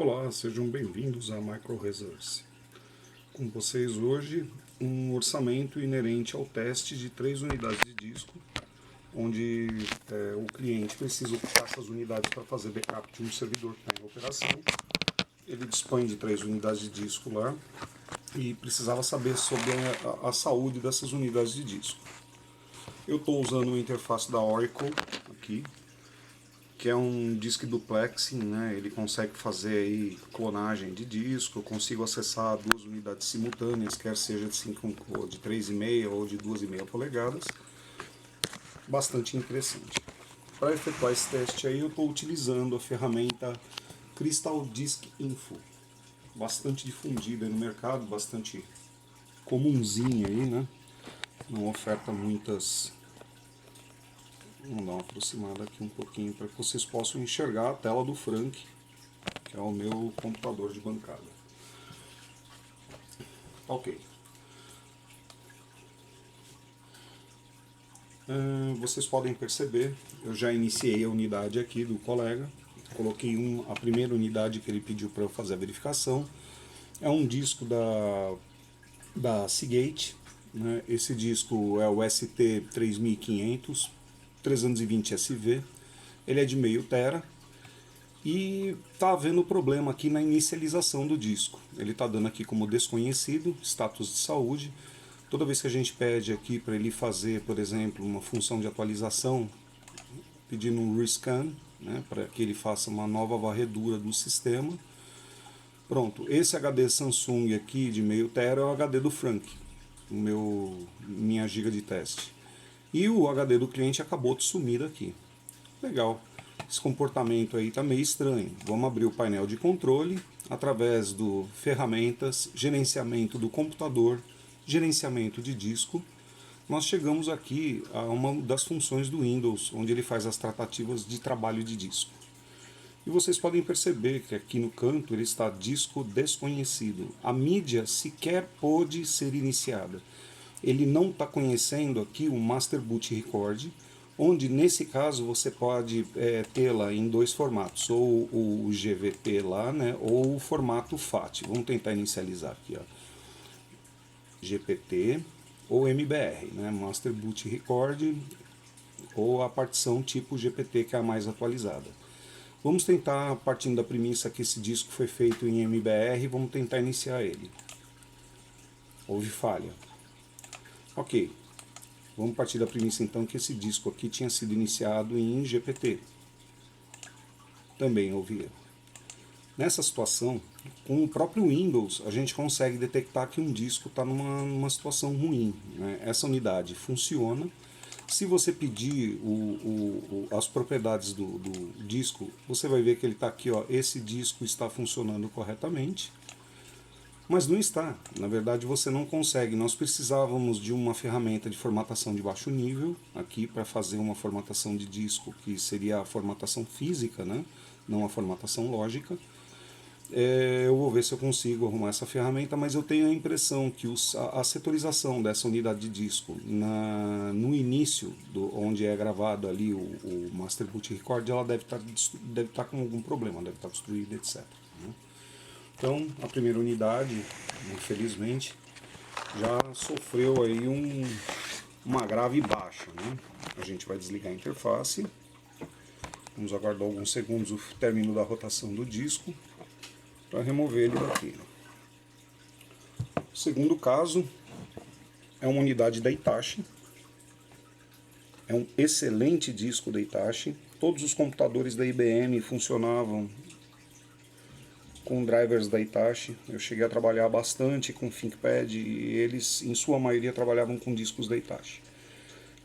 Olá, sejam bem-vindos a Micro Resource. Com vocês hoje, um orçamento inerente ao teste de 3 unidades de disco, onde o cliente precisa ocupar essas unidades para fazer backup de um servidor que está em operação. Ele dispõe de 3 unidades de disco lá e precisava saber sobre a saúde dessas unidades de disco. Eu estou usando uma interface da Oracle aqui, que é um disk duplexing, né? Ele consegue fazer aí clonagem de disco, eu consigo acessar 2 unidades simultâneas, quer seja de 5 ou de 3,5 ou de 2,5 polegadas. Bastante interessante. Para efetuar esse teste aí, eu estou utilizando a ferramenta Crystal Disk Info, bastante difundida no mercado, bastante comunzinha aí, né? Não oferta muitas. Vamos dar uma aproximada aqui um pouquinho para que vocês possam enxergar a tela do Frank, que é o meu computador de bancada. Ok. Vocês podem perceber, eu já iniciei a unidade aqui do colega, coloquei a primeira unidade que ele pediu para eu fazer a verificação. É um disco da Seagate, né? Esse disco é o ST3500 320 SV, ele é de meio tera e está havendo problema aqui na inicialização do disco. Ele está dando aqui como desconhecido, status de saúde. Toda vez que a gente pede aqui para ele fazer, por exemplo, uma função de atualização, pedindo um rescan, né, para que ele faça uma nova varredura do sistema. Pronto, esse HD Samsung aqui de meio tera é o HD do Frank, minha giga de teste. E o HD do cliente acabou de sumir aqui. Legal. Esse comportamento aí está meio estranho. Vamos abrir o painel de controle através do ferramentas, gerenciamento do computador, gerenciamento de disco. Nós chegamos aqui a uma das funções do Windows, onde ele faz as tratativas de trabalho de disco. E vocês podem perceber que aqui no canto ele está disco desconhecido. A mídia sequer pôde ser iniciada. Ele não está conhecendo aqui o Master Boot Record, onde nesse caso você pode tê-la em 2 formatos, ou o GVP lá, né, ou o formato FAT. Vamos tentar inicializar aqui, ó. GPT ou MBR, né, Master Boot Record, ou a partição tipo GPT, que é a mais atualizada. Vamos tentar, partindo da premissa que esse disco foi feito em MBR, vamos tentar iniciar ele. Houve falha. Ok. Vamos partir da premissa então que esse disco aqui tinha sido iniciado em GPT. Também houve erro. Nessa situação, com o próprio Windows, a gente consegue detectar que um disco está numa situação ruim, né? Essa unidade funciona. Se você pedir as propriedades do disco, você vai ver que ele está aqui, ó, esse disco está funcionando corretamente. Mas não está. Na verdade, você não consegue. Nós precisávamos de uma ferramenta de formatação de baixo nível aqui para fazer uma formatação de disco, que seria a formatação física, né? Não a formatação lógica. Eu vou ver se eu consigo arrumar essa ferramenta, mas eu tenho a impressão que a setorização dessa unidade de disco no início, onde é gravado ali o Master Boot Record, ela deve estar com algum problema, deve estar destruída, etc. Né? Então, a primeira unidade, infelizmente, já sofreu aí uma grave baixa, né? A gente vai desligar a interface. Vamos aguardar alguns segundos o término da rotação do disco para remover ele daqui. O segundo caso é uma unidade da Hitachi. É um excelente disco da Hitachi. Todos os computadores da IBM funcionavam com drivers da Hitachi. Eu cheguei a trabalhar bastante com ThinkPad e eles, em sua maioria, trabalhavam com discos da Hitachi.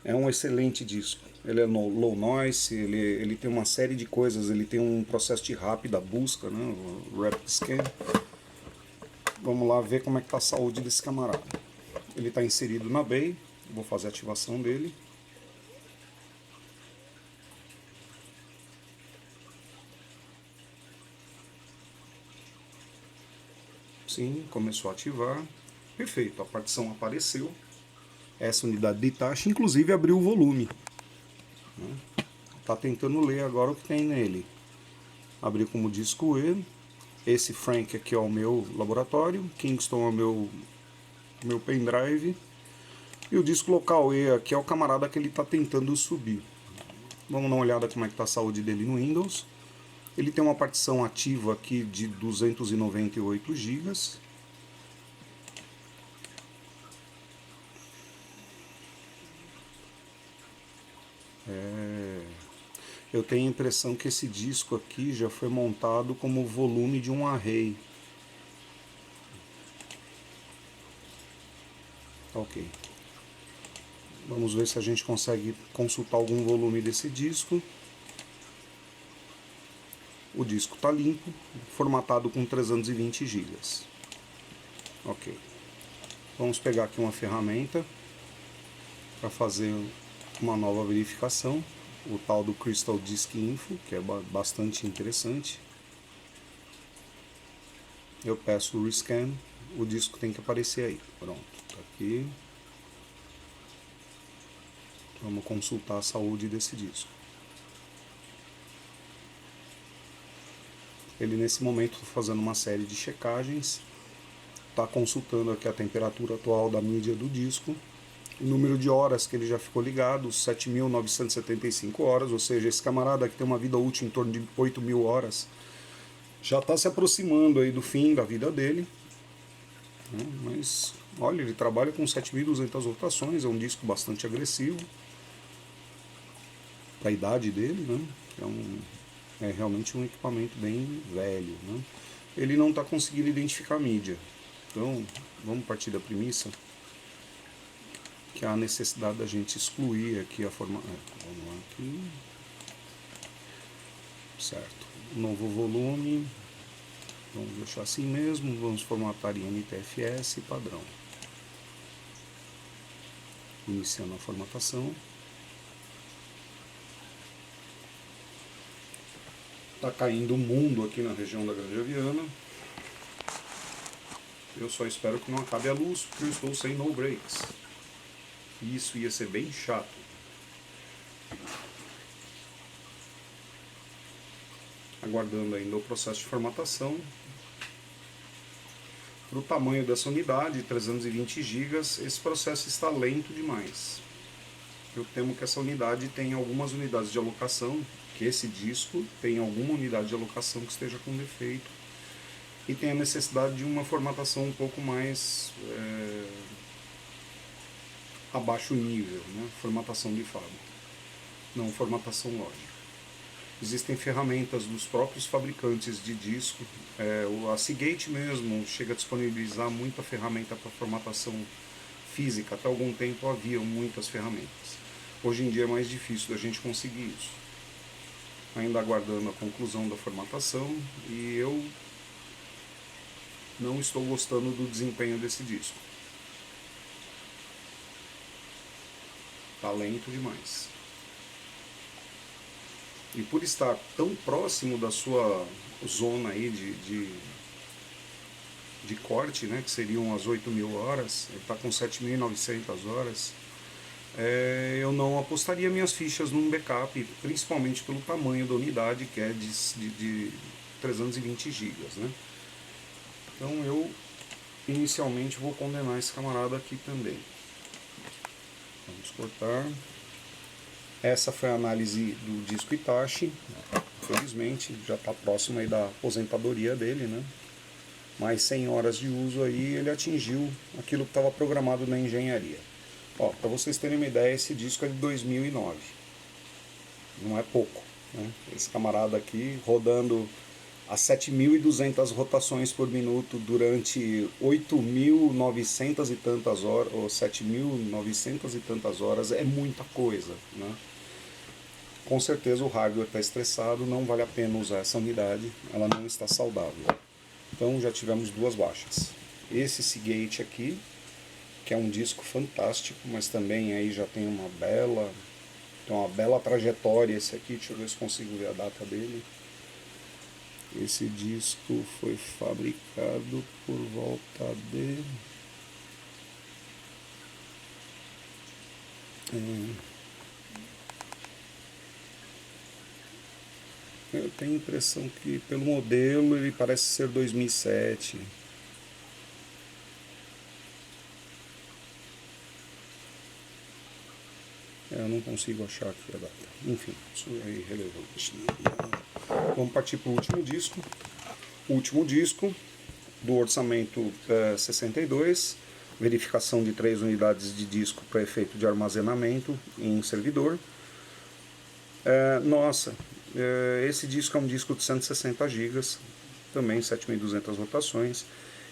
É um excelente disco. Ele é low noise, ele tem uma série de coisas, ele tem um processo de rápida busca, né, o Rapid Scan. Vamos lá ver como é que está a saúde desse camarada. Ele está inserido na BEI, vou fazer a ativação dele. Sim, começou a ativar. Perfeito, a partição apareceu. Essa unidade de Hitachi, inclusive, abriu o volume. Está tentando ler agora o que tem nele. Abrir como disco E. Esse Frank aqui é o meu laboratório, Kingston é o meu pendrive, e o disco local E aqui é o camarada que ele está tentando subir. Vamos dar uma olhada como é que está a saúde dele no Windows. Ele tem uma partição ativa aqui de 298 GB. Eu tenho a impressão que esse disco aqui já foi montado como volume de um array. Ok. Vamos ver se a gente consegue consultar algum volume desse disco. O disco está limpo, formatado com 320 GB. Ok. Vamos pegar aqui uma ferramenta para fazer uma nova verificação. O tal do Crystal Disk Info, que é bastante interessante. Eu peço o rescan, o disco tem que aparecer aí. Pronto, tá aqui. Vamos consultar a saúde desse disco. Ele nesse momento está fazendo uma série de checagens, está consultando aqui a temperatura atual da mídia do disco, o número de horas que ele já ficou ligado, 7.975 horas, ou seja, esse camarada que tem uma vida útil em torno de 8.000 horas, já está se aproximando aí do fim da vida dele, né? Mas olha, ele trabalha com 7.200 rotações, é um disco bastante agressivo para a idade dele, né? É realmente um equipamento bem velho, né? Ele não está conseguindo identificar a mídia, então vamos partir da premissa que há a necessidade da gente excluir aqui a forma. Vamos lá aqui. Certo. Novo volume. Vamos deixar assim mesmo. Vamos formatar em NTFS padrão. Iniciando a formatação. Está caindo o mundo aqui na região da Grande Aviana. Eu só espero que não acabe a luz, porque eu estou sem no breaks. Isso ia ser bem chato. Aguardando ainda o processo de formatação. Para o tamanho dessa unidade, 320 GB, esse processo está lento demais. Eu temo que essa unidade tenha algumas unidades de alocação, que esse disco tem alguma unidade de alocação que esteja com defeito e tenha necessidade de uma formatação um pouco mais abaixo nível, né? Formatação de fábrica, não formatação lógica. Existem ferramentas dos próprios fabricantes de disco, a Seagate mesmo chega a disponibilizar muita ferramenta para formatação física. Até algum tempo havia muitas ferramentas. Hoje em dia é mais difícil da gente conseguir isso. Ainda aguardando a conclusão da formatação, e eu não estou gostando do desempenho desse disco. Está lento demais. E por estar tão próximo da sua zona aí de corte, né, que seriam as 8.000 horas, ele está com 7.900 horas, eu não apostaria minhas fichas num backup, principalmente pelo tamanho da unidade, que é de 320 GB. Né? Então eu inicialmente vou condenar esse camarada aqui também. Vamos cortar. Essa foi a análise do disco Hitachi. Infelizmente já está próximo aí da aposentadoria dele, né? Mais 100 horas de uso aí ele atingiu aquilo que estava programado na engenharia. Para vocês terem uma ideia, esse disco é de 2009. Não é pouco, né? Esse camarada aqui rodando a 7.200 rotações por minuto durante 8.900 e tantas horas, ou 7.900 e tantas horas, é muita coisa, né? Com certeza o hardware está estressado, não vale a pena usar essa unidade, ela não está saudável. Então já tivemos duas baixas. Esse Seagate aqui, que é um disco fantástico, mas também aí já tem uma bela trajetória esse aqui. Deixa eu ver se consigo ver a data dele. Esse disco foi fabricado por volta de Eu tenho a impressão que pelo modelo ele parece ser 2007. Eu não consigo achar aqui a data. Enfim, isso é irrelevante. Vamos partir para o último disco. O último disco do orçamento 62, verificação de 3 unidades de disco para efeito de armazenamento em servidor. Esse disco é um disco de 160 GB, também 7.200 rotações.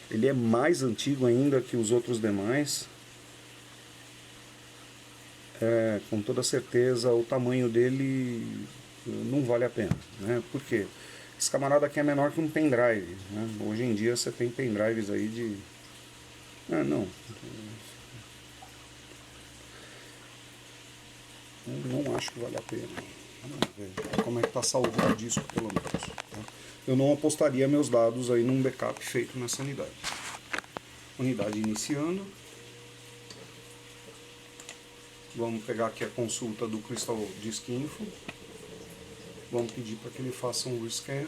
Ele é mais antigo ainda que os outros demais. Com toda certeza o tamanho dele não vale a pena, né? Por quê? Esse camarada aqui é menor que um pendrive, né? Hoje em dia você tem pendrives aí de... não acho que vale a pena. Vamos ver como é que está a saúde do disco, pelo menos, né? Eu não apostaria meus dados aí num backup feito nessa unidade. Unidade iniciando. Vamos pegar aqui a consulta do Crystal Disk Info. Vamos pedir para que ele faça um rescan.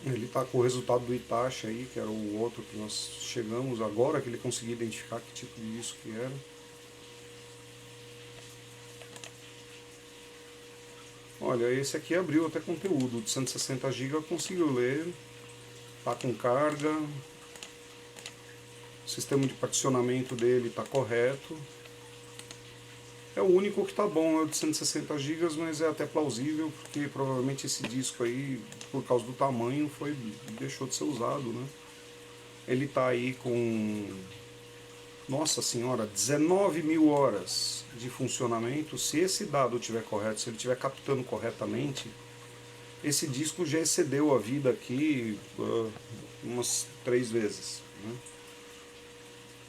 Ele está com o resultado do Itachi aí, que era o outro que nós chegamos agora, que ele conseguiu identificar que tipo de disco que era. Olha, esse aqui abriu até conteúdo, de 160 GB conseguiu ler, está com carga, o sistema de particionamento dele está correto. É o único que está bom, é o de 160 GB, mas é até plausível, porque provavelmente esse disco aí, por causa do tamanho, deixou de ser usado, né? Ele está aí com, nossa senhora, 19.000 horas de funcionamento. Se esse dado estiver correto, se ele estiver captando corretamente, esse disco já excedeu a vida aqui umas 3 vezes, né?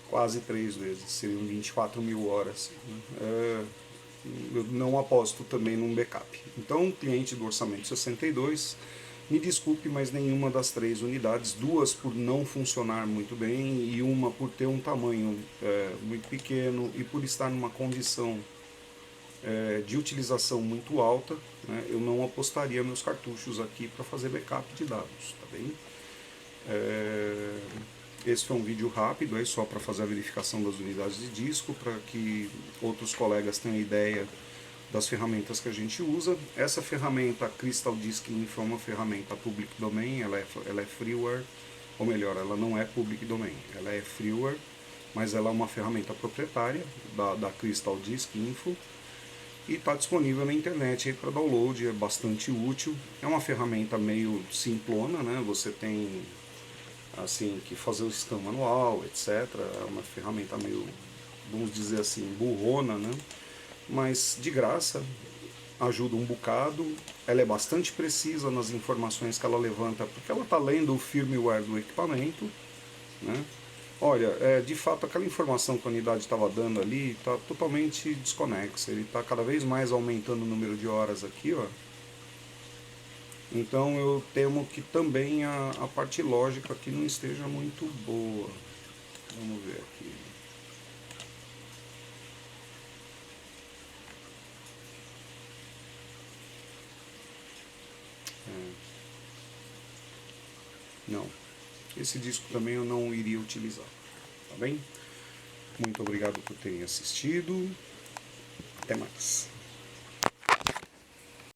Quase 3 vezes, seriam 24.000 horas. Eu não aposto também num backup. Então, cliente do orçamento 62, me desculpe, mas nenhuma das 3 unidades, 2 por não funcionar muito bem e uma por ter um tamanho muito pequeno e por estar numa condição de utilização muito alta, né, eu não apostaria meus cartuchos aqui para fazer backup de dados, tá bem? Esse foi um vídeo rápido, aí só para fazer a verificação das unidades de disco, para que outros colegas tenham ideia das ferramentas que a gente usa. Essa ferramenta Crystal Disk Info é uma ferramenta public domain, ela é freeware, ou melhor, ela não é public domain, ela é freeware, mas ela é uma ferramenta proprietária da Crystal Disk Info e está disponível na internet para download, é bastante útil. É uma ferramenta meio simplona, né? Você tem assim que fazer o scan manual, etc. É uma ferramenta meio, vamos dizer assim, burrona, né? Mas de graça, ajuda um bocado. Ela é bastante precisa nas informações que ela levanta, porque ela está lendo o firmware do equipamento, né? Olha, de fato aquela informação que a unidade estava dando ali está totalmente desconexa. Ele está cada vez mais aumentando o número de horas aqui, ó. Então eu temo que também a parte lógica aqui não esteja muito boa. Vamos ver aqui. Não, esse disco também eu não iria utilizar, tá bem? Muito obrigado por terem assistido, até mais.